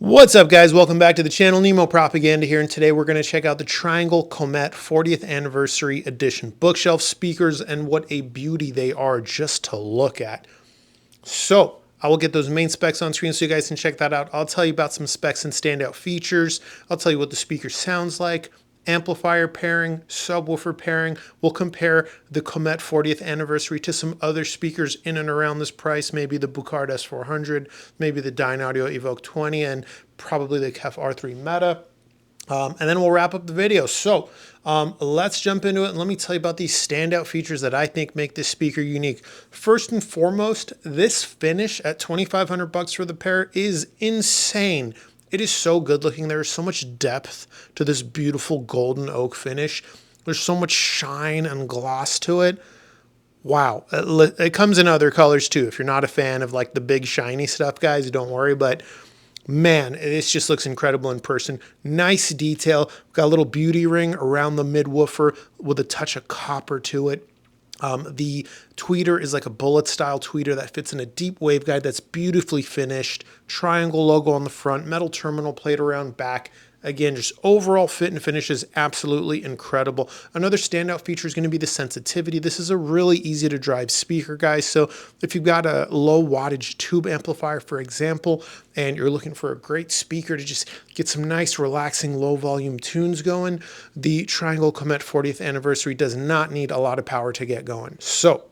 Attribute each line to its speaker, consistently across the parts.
Speaker 1: What's up, guys? Welcome back to the channel. Nemo Propaganda here, and today we're going to check out the Triangle Comete 40th Anniversary Edition bookshelf speakers, and what a beauty they are just to look at. So I will get those main specs on screen so you guys can check that out. I'll tell you about some specs and standout features. I'll tell you what the speaker sounds like, amplifier pairing, subwoofer pairing. We'll compare the Comete 40th Anniversary to some other speakers in and around this price, maybe the Bucard S400, maybe the Dynaudio Evoke 20, and probably the KEF R3 Meta. And then we'll wrap up the video. So let's jump into it, and let me tell you about these standout features that I think make this speaker unique. First and foremost, this finish at $2,500 for the pair is insane. It is so good looking. There is so much depth to this beautiful golden oak finish. There's so much shine and gloss to it. Wow. It comes in other colors too. If you're not a fan of like the big shiny stuff, guys, don't worry. But man, this just looks incredible in person. Nice detail. Got a little beauty ring around the mid-woofer with a touch of copper to it. The tweeter is like a bullet style tweeter that fits in a deep waveguide that's beautifully finished. Triangle logo on the front, metal terminal plate around back. Again, just overall fit and finish is absolutely incredible. Another standout feature is going to be the sensitivity. This is a really easy to drive speaker, guys. So if you've got a low wattage tube amplifier, for example, and you're looking for a great speaker to just get some nice, relaxing, low volume tunes going, the Triangle Comete 40th Anniversary does not need a lot of power to get going. So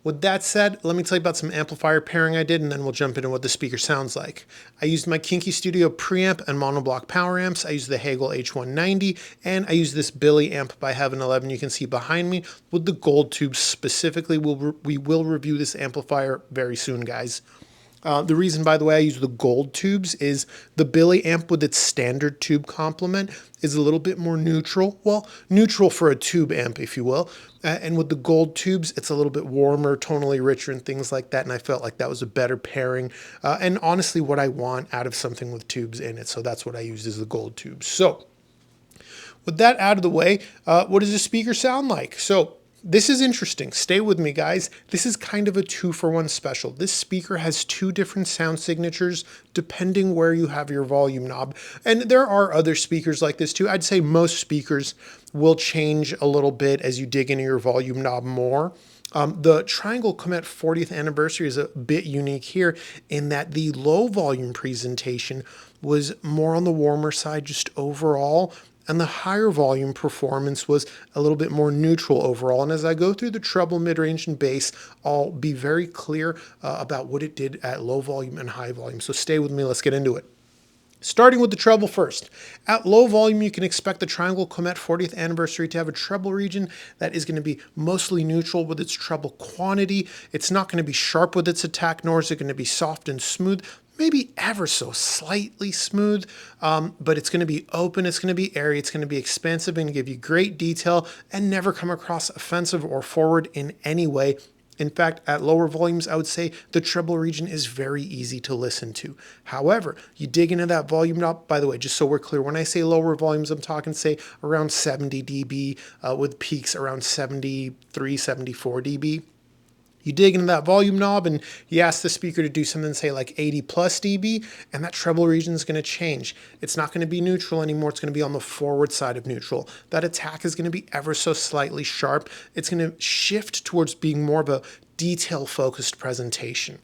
Speaker 1: with that said, let me tell you about some amplifier pairing I did, and then we'll jump into what the speaker sounds like. I used my Kinky Studio preamp and monoblock power amps. I used the Hagel H190, and I used this Billy amp by Heaven 11 you can see behind me with the gold tubes specifically. We will review this amplifier very soon, guys. The reason, by the way, I use the gold tubes is the Billy amp with its standard tube complement is a little bit more neutral. Well, neutral for a tube amp, if you will. And with the gold tubes, it's a little bit warmer, tonally richer, and things like that. And I felt like that was a better pairing. And honestly, what I want out of something with tubes in it. So that's what I used as the gold tubes. So with that out of the way, what does the speaker sound like? So this is interesting. Stay with me, guys. This is kind of a 2-for-1 special. This speaker has two different sound signatures depending where you have your volume knob. And there are other speakers like this too. I'd say most speakers will change a little bit as you dig into your volume knob more. The Triangle Comete 40th Anniversary is a bit unique here in that the low volume presentation was more on the warmer side just overall, and the higher volume performance was a little bit more neutral overall. And as I go through the treble, mid-range, and bass, I'll be very clear about what it did at low volume and high volume. So stay with me, let's get into it. Starting with the treble first. At low volume, you can expect the Triangle Comete 40th Anniversary to have a treble region that is going to be mostly neutral with its treble quantity. It's not going to be sharp with its attack, nor is it going to be soft and smooth. Maybe ever so slightly smooth, but it's going to be open, it's going to be airy, it's going to be expansive and give you great detail and never come across offensive or forward in any way. In fact, at lower volumes, I would say the treble region is very easy to listen to. However, you dig into that volume knob, by the way, just so we're clear, when I say lower volumes, I'm talking, say, around 70 dB with peaks around 73, 74 dB. You dig into that volume knob and you ask the speaker to do something, say like 80 plus dB, and that treble region is going to change. It's not going to be neutral anymore. It's going to be on the forward side of neutral. That attack is going to be ever so slightly sharp. It's going to shift towards being more of a detail-focused presentation.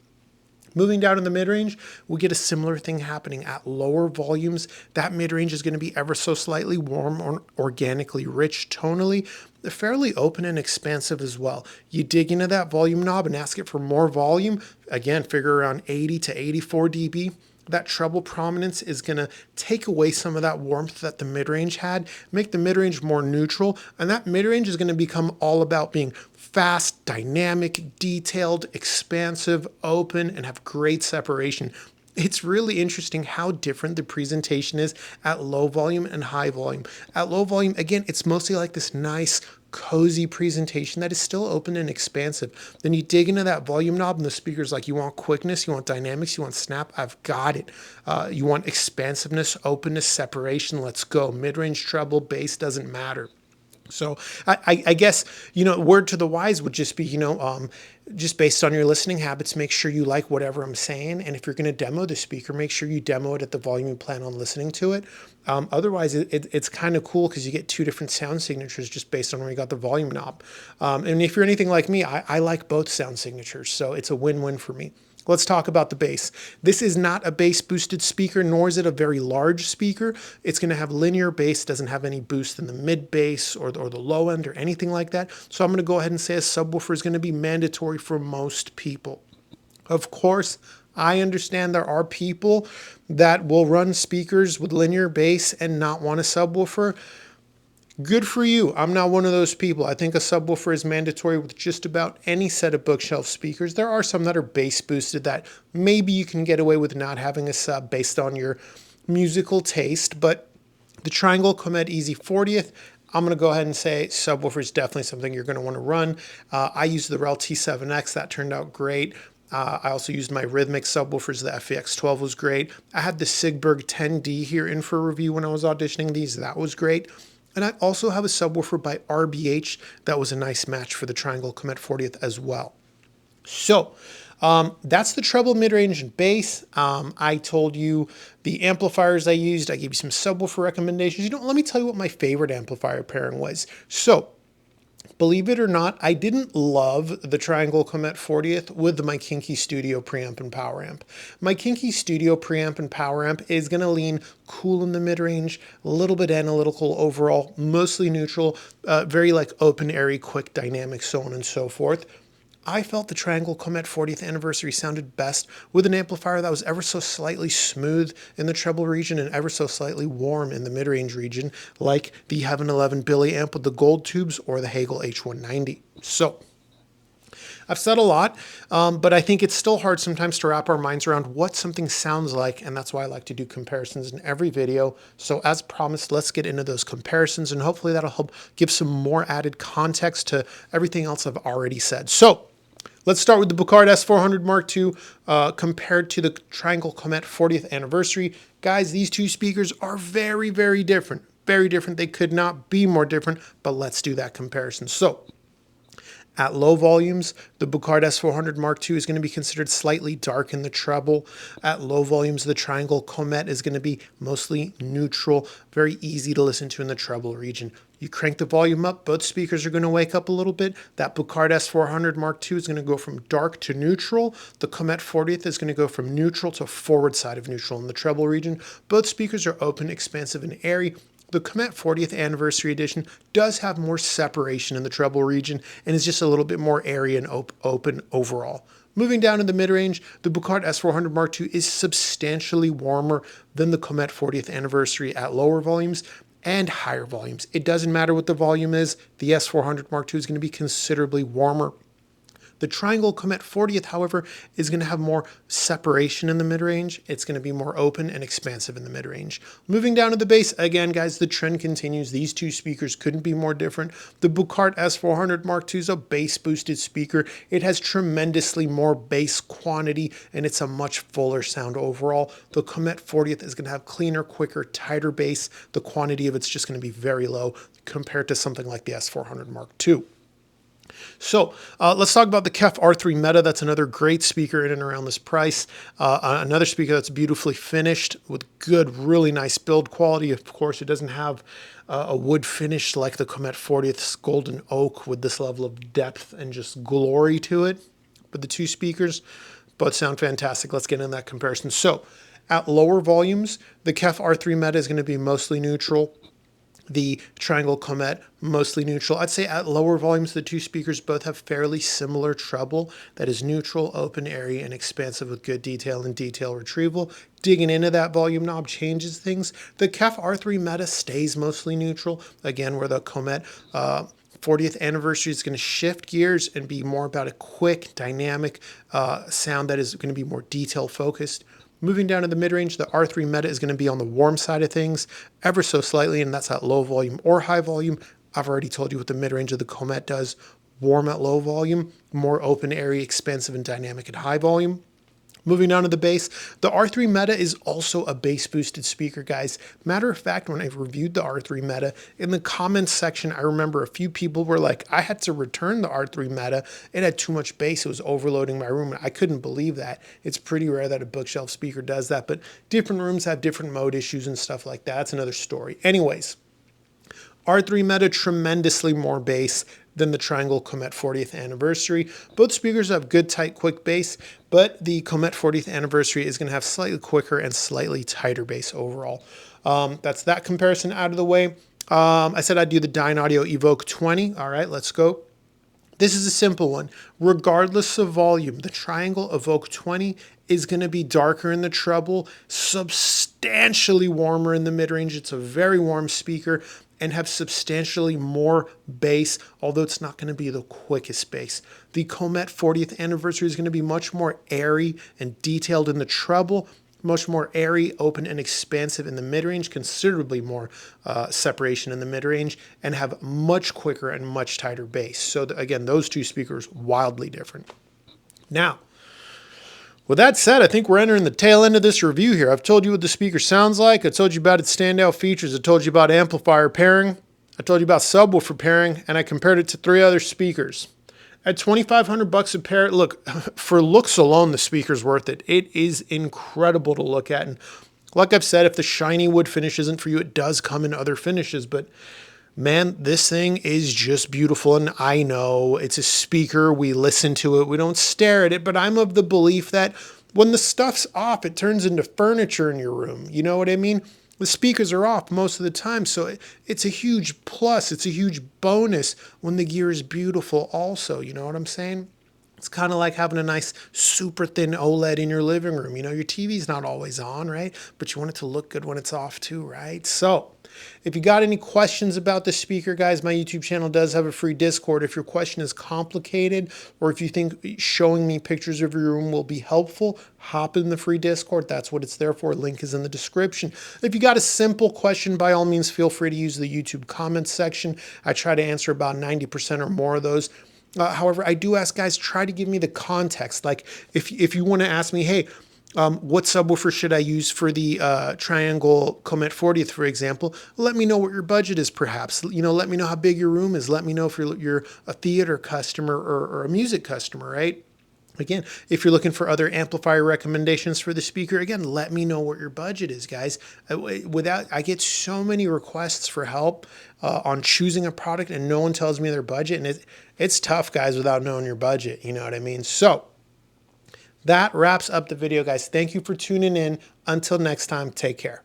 Speaker 1: Moving down in the mid-range, we get a similar thing happening at lower volumes. That mid-range is going to be ever so slightly warm or organically rich tonally. They're fairly open and expansive as well. You dig into that volume knob and ask it for more volume. Again, figure around 80 to 84 dB. That treble prominence is going to take away some of that warmth that the mid-range had, make the mid-range more neutral, and that mid-range is going to become all about being fast, dynamic, detailed, expansive, open, and have great separation. It's really interesting how different the presentation is at low volume and high volume. At low volume, again, it's mostly like this nice, cozy presentation that is still open and expansive. Then you dig into that volume knob and the speaker's like, you want quickness, you want dynamics, you want snap, I've got it. You want expansiveness, openness, separation, let's go. Mid-range, treble, bass, doesn't matter. So I guess, word to the wise would just be, just based on your listening habits, make sure you like whatever I'm saying. And if you're going to demo the speaker, make sure you demo it at the volume you plan on listening to it. Otherwise, it's kind of cool because you get two different sound signatures just based on where you got the volume knob. And if you're anything like me, I like both sound signatures. So it's a win-win for me. Let's talk about the bass. This is not a bass boosted speaker, nor is it a very large speaker. It's going to have linear bass, doesn't have any boost in the mid bass or the low end or anything like that. So I'm going to go ahead and say a subwoofer is going to be mandatory for most people. Of course, I understand there are people that will run speakers with linear bass and not want a subwoofer. Good for you. I'm not one of those people. I think a subwoofer is mandatory with just about any set of bookshelf speakers. There are some that are bass boosted that maybe you can get away with not having a sub based on your musical taste, but the Triangle Comete Easy 40th, I'm going to go ahead and say subwoofer is definitely something you're going to want to run. I used the Rel T7X. That turned out great. I also used my Rhythmic subwoofers. The FEX12 was great. I had the Sigberg 10D here in for review when I was auditioning these. That was great. And I also have a subwoofer by RBH that was a nice match for the Triangle Comete 40th as well. So that's the treble, mid-range, and bass. I told you the amplifiers I used. I gave you some subwoofer recommendations. Let me tell you what my favorite amplifier pairing was. So believe it or not, I didn't love the Triangle Comete 40th with my Kinky Studio preamp and power amp. My Kinky Studio preamp and power amp is going to lean cool in the mid-range, a little bit analytical overall, mostly neutral, very like open, airy, quick, dynamic, so on and so forth. I felt the Triangle Comete 40th anniversary sounded best with an amplifier that was ever so slightly smooth in the treble region and ever so slightly warm in the mid-range region, like the Heaven 11 Billy amp with the gold tubes or the Hagel H190. So I've said a lot, but I think it's still hard sometimes to wrap our minds around what something sounds like, and that's why I like to do comparisons in every video. So as promised, let's get into those comparisons, and hopefully that'll help give some more added context to everything else I've already said. So let's start with the Bucard S400 Mark II compared to the Triangle Comete 40th anniversary. Guys, these two speakers are very, very different. Very different. They could not be more different, but let's do that comparison. So at low volumes, the Bucard S400 Mark II is going to be considered slightly dark in the treble. At low volumes, the Triangle Comete is going to be mostly neutral, very easy to listen to in the treble region. You crank the volume up, both speakers are going to wake up a little bit. That Bucard S400 Mark II is going to go from dark to neutral. The Comete 40th is going to go from neutral to forward side of neutral in the treble region. Both speakers are open, expansive, and airy. The Comete 40th Anniversary Edition does have more separation in the treble region and is just a little bit more airy and open overall. Moving down in the mid-range, the Bucard S400 Mark II is substantially warmer than the Comete 40th Anniversary at lower volumes and higher volumes. It doesn't matter what the volume is, the S400 Mark II is going to be considerably warmer. The Triangle Comete 40th, however, is going to have more separation in the mid-range. It's going to be more open and expansive in the mid-range. Moving down to the bass, again, guys, the trend continues. These two speakers couldn't be more different. The Bucard S400 Mark II is a bass-boosted speaker. It has tremendously more bass quantity, and it's a much fuller sound overall. The Comete 40th is going to have cleaner, quicker, tighter bass. The quantity of it's just going to be very low compared to something like the S400 Mark II. So let's talk about the KEF R3 Meta. That's another great speaker in and around this price. Another speaker that's beautifully finished with good, really nice build quality. Of course, it doesn't have a wood finish like the Comete 40th's golden oak with this level of depth and just glory to it. But the two speakers both sound fantastic. Let's get into that comparison. So at lower volumes, the KEF R3 Meta is going to be mostly neutral. The Triangle Comete, mostly neutral. I'd say at lower volumes, the two speakers both have fairly similar treble that is neutral, open, airy, and expansive with good detail and detail retrieval. Digging into that volume knob changes things. The KEF R3 Meta stays mostly neutral, again, where the Comete 40th anniversary is going to shift gears and be more about a quick, dynamic sound that is going to be more detail focused. Moving down to the mid-range, the R3 Meta is going to be on the warm side of things ever so slightly, and that's at low volume or high volume. I've already told you what the mid-range of the Comete does. Warm at low volume, more open, airy, expansive, and dynamic at high volume. Moving on to the bass, the R3 Meta is also a bass boosted speaker, guys. Matter of fact, when I reviewed the R3 Meta, in the comments section, I remember a few people were like, I had to return the R3 Meta. It had too much bass. It was overloading my room. And I couldn't believe that. It's pretty rare that a bookshelf speaker does that, but different rooms have different mode issues and stuff like that. That's another story. Anyways, R3 Meta, tremendously more bass than the Triangle Comete 40th anniversary. Both speakers have good, tight, quick bass, but the Comete 40th anniversary is going to have slightly quicker and slightly tighter bass overall. That's that comparison out of the way. I said I'd do the Dynaudio Evoke 20. All right, let's go. This is a simple one. Regardless of volume, the Triangle Evoke 20 is going to be darker in the treble, substantially warmer in the mid-range. It's a very warm speaker and have substantially more bass, although it's not going to be the quickest bass. The Comete 40th anniversary is going to be much more airy and detailed in the treble, much more airy, open, and expansive in the mid-range, considerably more separation in the mid-range, and have much quicker and much tighter bass. So again, those two speakers, wildly different. Now, with that said, I think we're entering the tail end of this review here. I've told you what the speaker sounds like. I told you about its standout features. I told you about amplifier pairing. I told you about subwoofer pairing, and I compared it to 3 other speakers. At $2,500 a pair, look, for looks alone, the speaker's worth it. It is incredible to look at. And like I've said, if the shiny wood finish isn't for you, it does come in other finishes. But man, this thing is just beautiful. And I know it's a speaker. We listen to it. We don't stare at it. But I'm of the belief that when the stuff's off, it turns into furniture in your room. You know what I mean? The speakers are off most of the time, so it's a huge plus. It's a huge bonus when the gear is beautiful also, you know what I'm saying? It's kind of like having a nice super thin OLED in your living room. You know, your TV's not always on, right? But you want it to look good when it's off too, right? So if you got any questions about the speaker, guys, my YouTube channel does have a free Discord. If your question is complicated or if you think showing me pictures of your room will be helpful, hop in the free Discord. That's what it's there for. Link is in the description. If you got a simple question, by all means, feel free to use the YouTube comments section. I try to answer about 90% or more of those. However, I do ask guys, try to give me the context. Like if you want to ask me, hey, what subwoofer should I use for the Triangle Comete 40th, for example? Let me know what your budget is, perhaps. You know, let me know how big your room is. Let me know if you're a theater customer or a music customer, right? Again, if you're looking for other amplifier recommendations for the speaker, again, let me know what your budget is, guys. I get so many requests for help on choosing a product and no one tells me their budget. And it's tough, guys, without knowing your budget. You know what I mean? So that wraps up the video, guys. Thank you for tuning in. Until next time, take care.